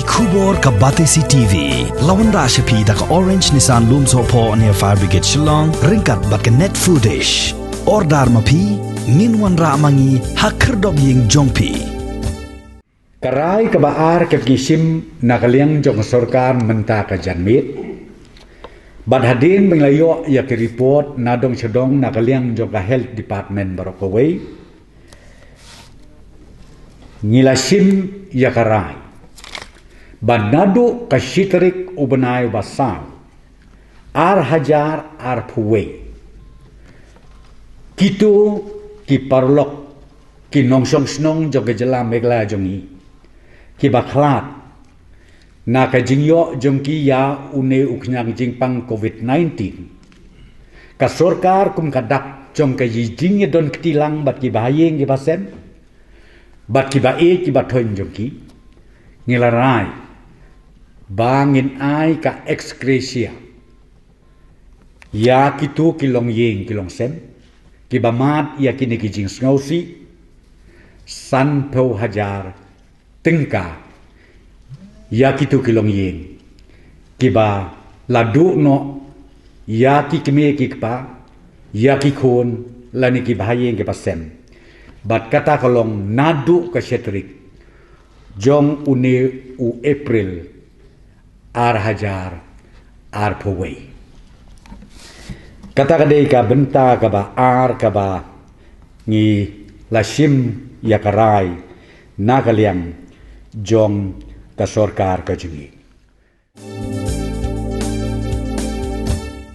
Kubor ka Batesi TV. Lawan Rashapi da ka Orange Nissan Looms Hopo near Fire Brigade Shillong. Ringkat bat ka net footage. Ordar mapi. Minwan ra mangi hakerdog ying jongpi. Karai kabaar kagisim nakaliang jong sorkar menta ka janmit. Badhadin menglayo ya ke report nadong sedong nakaliang jong ka health department barokaway. Ngilasim ya karai. Badnado kasiterik ubanay basang. Ar hajar ar puway. Kito ki parlok ki nongsong snong jong kejelam megla jongi. Ki baklat na ka jingyo jong ki ya une uknyang jingpang COVID-19. Ka sorkar kum kadak jong ka yijing don ketilang bat ki bahayeng ki basen. Bat ki bae ki batoin jong ki. Ngilarai bangin ai ka ex gratia. Ya kitu kilong yeng kilong sem. Kibamat ya kini kijing snausi san peu hajar tengka ya kitu kilong yeng kiba ladu no ya ki kime ki kpa ya ki khon lani ki bahayeng ke pasem bat kata kolong nadu ka setrik jong une u April ar hajar ar poway. Kata kadai ka benta ka ba ar ka ba ngi lasim ya karai na kaliang jong ka sorkar ka jungi.